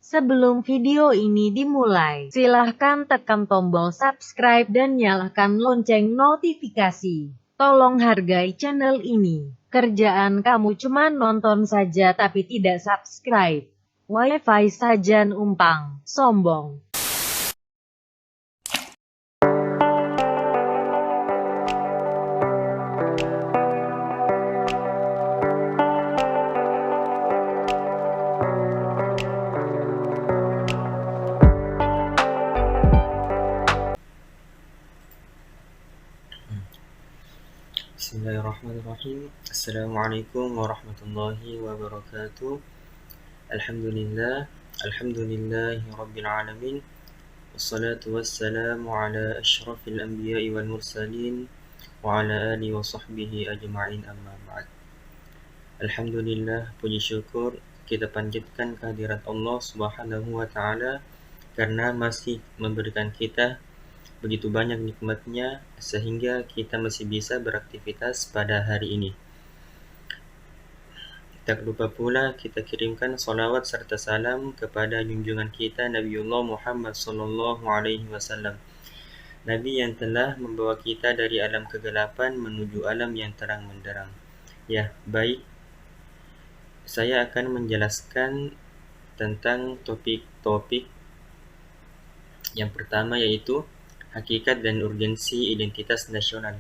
Sebelum video ini dimulai, silahkan tekan tombol subscribe dan nyalakan lonceng notifikasi. Tolong hargai channel ini. Kerjaan kamu cuma nonton saja tapi tidak subscribe. Wifi saja umpang, sombong. Bismillahirrahmanirrahim. Assalamualaikum warahmatullahi wabarakatuh. Alhamdulillahi rabbil alamin. Wassalatu wassalamu ala asyrafil anbiya'i wal mursalin wa ala alihi wa sahbihi ajma'in, amma ba'd. Alhamdulillah, puji syukur kita panjatkan kehadirat Allah Subhanahu wa ta'ala karena masih memberikan kita begitu banyak nikmatnya sehingga kita masih bisa beraktivitas pada hari ini. Tak lupa pula kita kirimkan salawat serta salam kepada junjungan kita Nabiullah Muhammad sallallahu alaihi wasallam, Nabi yang telah membawa kita dari alam kegelapan menuju alam yang terang menderang. Ya, baik. Saya akan menjelaskan tentang topik-topik yang pertama, yaitu hakikat dan urgensi identitas nasional.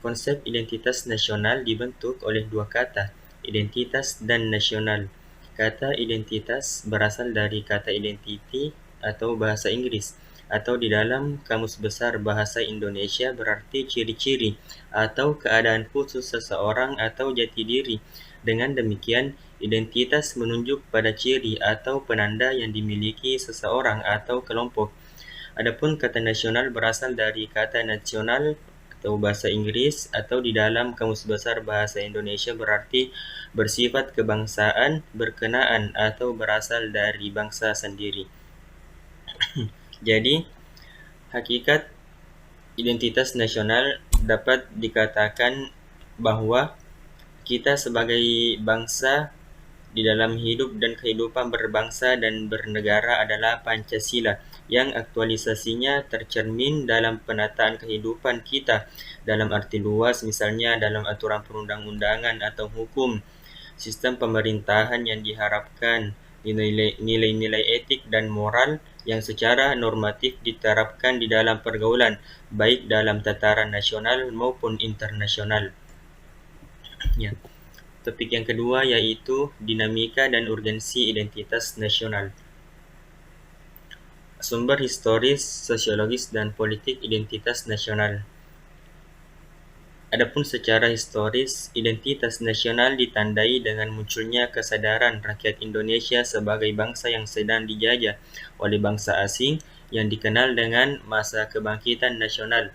Konsep identitas nasional dibentuk oleh dua kata, identitas dan nasional. Kata identitas berasal dari kata identity atau bahasa Inggris, atau di dalam Kamus Besar Bahasa Indonesia berarti ciri-ciri atau keadaan khusus seseorang atau jati diri. Dengan demikian, identitas menunjuk pada ciri atau penanda yang dimiliki seseorang atau kelompok. Adapun kata nasional berasal dari kata nasional atau bahasa Inggris, atau di dalam Kamus Besar Bahasa Indonesia berarti bersifat kebangsaan, berkenaan, atau berasal dari bangsa sendiri. Jadi, hakikat identitas nasional dapat dikatakan bahwa kita sebagai bangsa di dalam hidup dan kehidupan berbangsa dan bernegara adalah Pancasila, yang aktualisasinya tercermin dalam penataan kehidupan kita dalam arti luas, misalnya dalam aturan perundang-undangan atau hukum, sistem pemerintahan yang diharapkan, nilai-nilai etik dan moral yang secara normatif diterapkan di dalam pergaulan, baik dalam tataran nasional maupun internasional. Ya. Topik yang kedua yaitu dinamika dan urgensi identitas nasional. Sumber historis, sosiologis, dan politik identitas nasional. Adapun secara historis, identitas nasional ditandai dengan munculnya kesadaran rakyat Indonesia sebagai bangsa yang sedang dijajah oleh bangsa asing yang dikenal dengan masa kebangkitan nasional.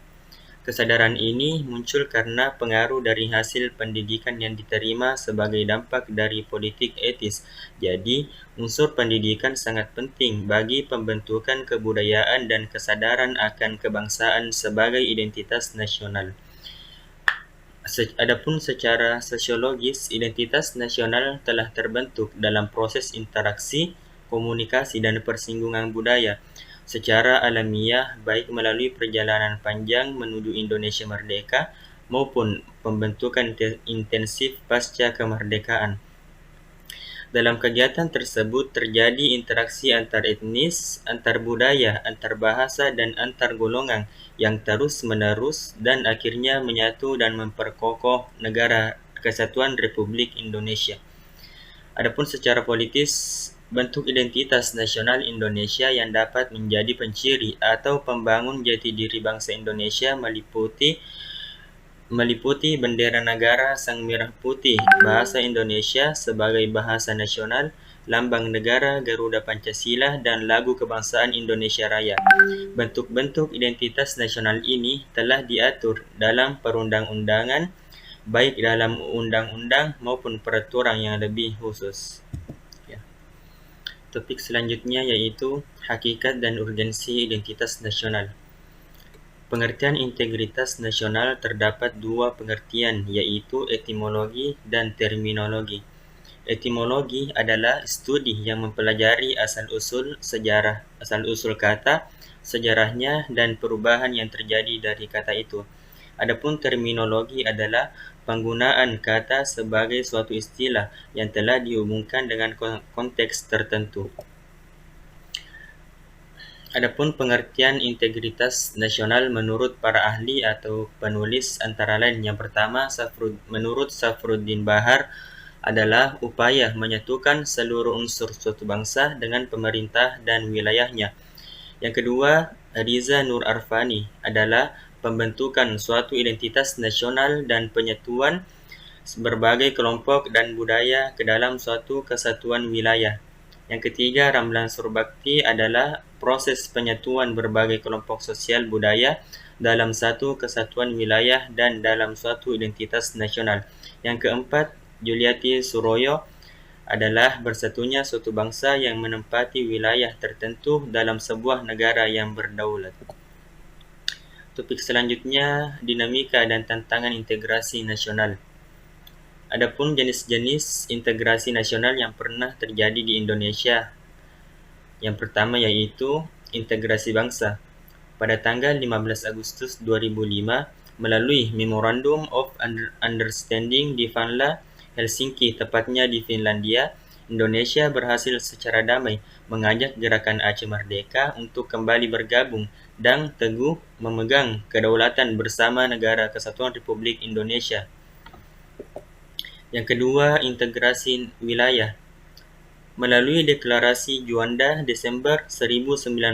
Kesadaran ini muncul karena pengaruh dari hasil pendidikan yang diterima sebagai dampak dari politik etis. Jadi, unsur pendidikan sangat penting bagi pembentukan kebudayaan dan kesadaran akan kebangsaan sebagai identitas nasional. Adapun secara sosiologis, identitas nasional telah terbentuk dalam proses interaksi, komunikasi, dan persinggungan budaya secara alamiah, baik melalui perjalanan panjang menuju Indonesia merdeka maupun pembentukan intensif pasca kemerdekaan. Dalam kegiatan tersebut terjadi interaksi antar etnis, antar budaya, antar bahasa, dan antar golongan yang terus-menerus dan akhirnya menyatu dan memperkokoh negara Kesatuan Republik Indonesia. Adapun secara politis, bentuk identitas nasional Indonesia yang dapat menjadi penciri atau pembangun jati diri bangsa Indonesia meliputi bendera negara sang merah putih, bahasa Indonesia sebagai bahasa nasional, lambang negara Garuda Pancasila, dan lagu kebangsaan Indonesia Raya. Bentuk-bentuk identitas nasional ini telah diatur dalam perundang-undangan, baik dalam undang-undang maupun peraturan yang lebih khusus. Topik selanjutnya yaitu hakikat dan urgensi identitas nasional. Pengertian integritas nasional terdapat dua pengertian, yaitu etimologi dan terminologi. Etimologi adalah studi yang mempelajari asal-usul sejarah, asal-usul kata, sejarahnya, dan perubahan yang terjadi dari kata itu. Adapun terminologi adalah penggunaan kata sebagai suatu istilah yang telah dihubungkan dengan konteks tertentu. Adapun pengertian integritas nasional menurut para ahli atau penulis antara lain yang pertama, menurut Safruddin Bahar, adalah upaya menyatukan seluruh unsur suatu bangsa dengan pemerintah dan wilayahnya. Yang kedua, Riza Nur Arfani adalah pembentukan suatu identitas nasional dan penyatuan berbagai kelompok dan budaya ke dalam suatu kesatuan wilayah. Yang ketiga, Ramlan Surbakti adalah proses penyatuan berbagai kelompok sosial budaya dalam satu kesatuan wilayah dan dalam suatu identitas nasional. Yang keempat, Juliati Suroyo adalah bersatunya suatu bangsa yang menempati wilayah tertentu dalam sebuah negara yang berdaulat. Topik selanjutnya, dinamika dan tantangan integrasi nasional. Adapun jenis-jenis integrasi nasional yang pernah terjadi di Indonesia. Yang pertama yaitu integrasi bangsa. Pada tanggal 15 Agustus 2005, melalui Memorandum of Understanding di Vanla, Helsinki, tepatnya di Finlandia, Indonesia berhasil secara damai mengajak gerakan Aceh Merdeka untuk kembali bergabung dan teguh memegang kedaulatan bersama Negara Kesatuan Republik Indonesia. Yang kedua, integrasi wilayah. Melalui Deklarasi Juanda Desember 1957,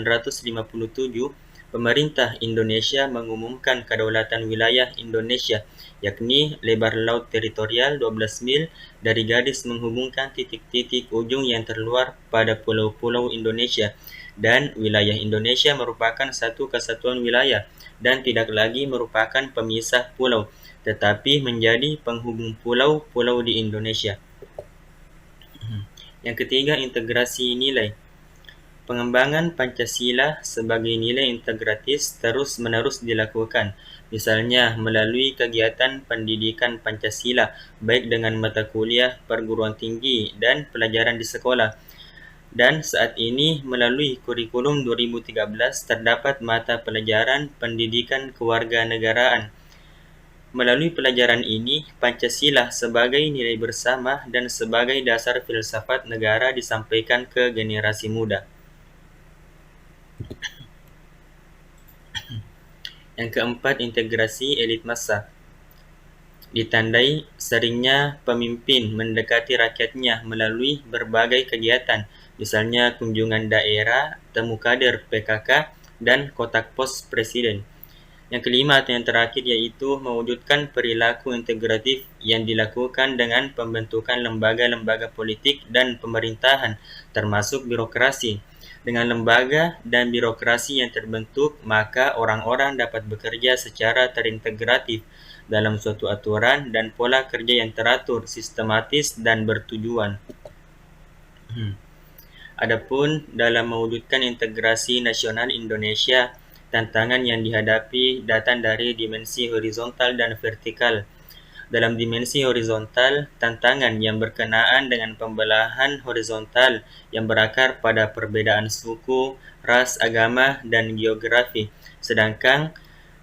pemerintah Indonesia mengumumkan kedaulatan wilayah Indonesia, yakni lebar laut teritorial 12 mil dari garis menghubungkan titik-titik ujung yang terluar pada pulau-pulau Indonesia, dan wilayah Indonesia merupakan satu kesatuan wilayah dan tidak lagi merupakan pemisah pulau, tetapi menjadi penghubung pulau-pulau di Indonesia. Yang ketiga, integrasi nilai. Pengembangan Pancasila sebagai nilai integratis terus-menerus dilakukan, misalnya melalui kegiatan pendidikan Pancasila, baik dengan mata kuliah, perguruan tinggi, dan pelajaran di sekolah. Dan saat ini melalui kurikulum 2013 terdapat mata pelajaran pendidikan kewarganegaraan. Melalui pelajaran ini, Pancasila sebagai nilai bersama dan sebagai dasar filsafat negara disampaikan ke generasi muda. Yang keempat, integrasi elit massa. Ditandai seringnya pemimpin mendekati rakyatnya melalui berbagai kegiatan, misalnya kunjungan daerah, temu kader PKK, dan kotak pos presiden. Yang kelima atau yang terakhir yaitu mewujudkan perilaku integratif yang dilakukan dengan pembentukan lembaga-lembaga politik dan pemerintahan, termasuk birokrasi. Dengan lembaga dan birokrasi yang terbentuk, maka orang-orang dapat bekerja secara terintegratif dalam suatu aturan dan pola kerja yang teratur, sistematis, dan bertujuan. Adapun dalam mewujudkan integrasi nasional Indonesia, tantangan yang dihadapi datang dari dimensi horizontal dan vertikal. Dalam dimensi horizontal, tantangan yang berkenaan dengan pembelahan horizontal yang berakar pada perbedaan suku, ras, agama, dan geografi. Sedangkan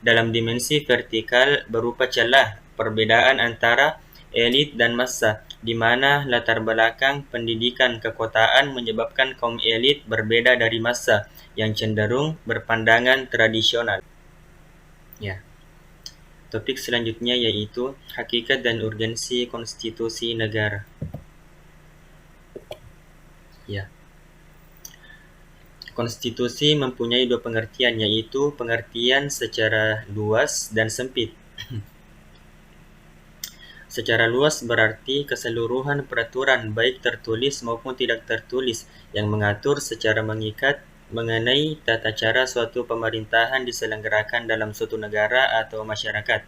dalam dimensi vertikal berupa celah perbedaan antara elit dan massa, di mana latar belakang pendidikan kekotaan menyebabkan kaum elit berbeda dari massa yang cenderung berpandangan tradisional. Ya. Topik selanjutnya yaitu hakikat dan urgensi konstitusi negara. Ya. Konstitusi mempunyai dua pengertian, yaitu pengertian secara luas dan sempit. Secara luas berarti keseluruhan peraturan baik tertulis maupun tidak tertulis yang mengatur secara mengikat mengenai tata cara suatu pemerintahan diselenggarakan dalam suatu negara atau masyarakat.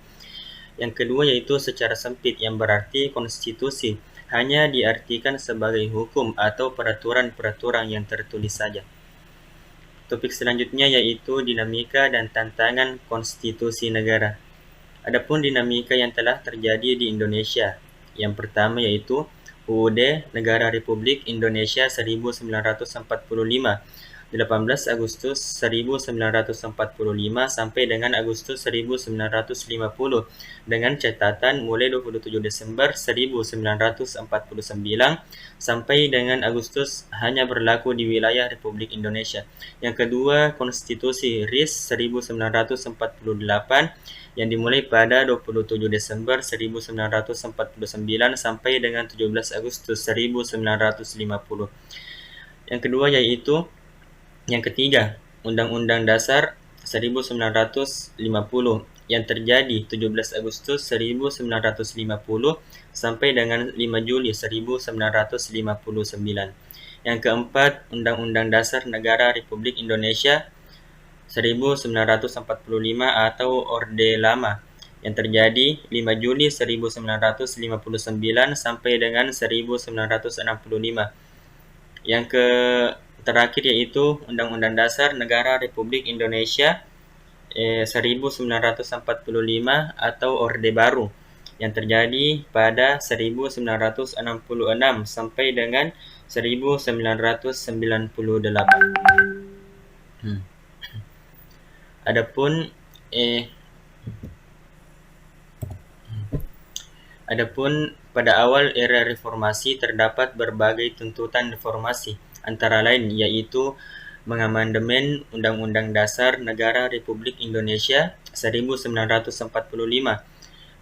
Yang kedua yaitu secara sempit, yang berarti konstitusi hanya diartikan sebagai hukum atau peraturan-peraturan yang tertulis saja. Topik selanjutnya yaitu dinamika dan tantangan konstitusi negara. Adapun dinamika yang telah terjadi di Indonesia, yang pertama yaitu UUD Negara Republik Indonesia 1945, 18 Agustus 1945 sampai dengan Agustus 1950, dengan catatan mulai 27 Desember 1949 sampai dengan Agustus hanya berlaku di wilayah Republik Indonesia. Yang kedua, Konstitusi RIS 1948 yang dimulai pada 27 Desember 1949 sampai dengan 17 Agustus 1950. Yang ketiga, Undang-Undang Dasar 1950 yang terjadi 17 Agustus 1950 sampai dengan 5 Juli 1959. Yang keempat, Undang-Undang Dasar Negara Republik Indonesia 1945 atau Orde Lama yang terjadi 5 Juli 1959 sampai dengan 1965. Yang terakhir yaitu Undang-Undang Dasar Negara Republik Indonesia 1945 atau Orde Baru yang terjadi pada 1966 sampai dengan 1998. Adapun pada awal era reformasi terdapat berbagai tuntutan reformasi, antara lain yaitu mengamandemen Undang-Undang Dasar Negara Republik Indonesia 1945,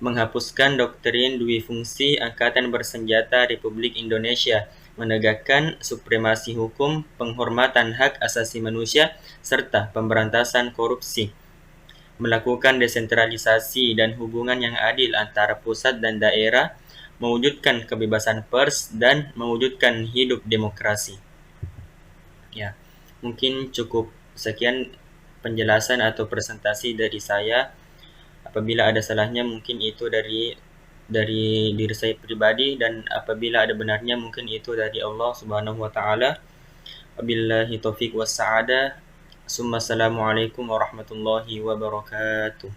menghapuskan doktrin dui fungsi Angkatan Bersenjata Republik Indonesia, menegakkan supremasi hukum, penghormatan hak asasi manusia, serta pemberantasan korupsi, melakukan desentralisasi dan hubungan yang adil antara pusat dan daerah, mewujudkan kebebasan pers, dan mewujudkan hidup demokrasi. Ya, mungkin cukup sekian penjelasan atau presentasi dari saya. Apabila ada salahnya mungkin itu dari diri saya pribadi, dan apabila ada benarnya mungkin itu dari Allah Subhanahu wa taala. Wabillahi taufik wassa'adah. Assalamualaikum warahmatullahi wabarakatuh.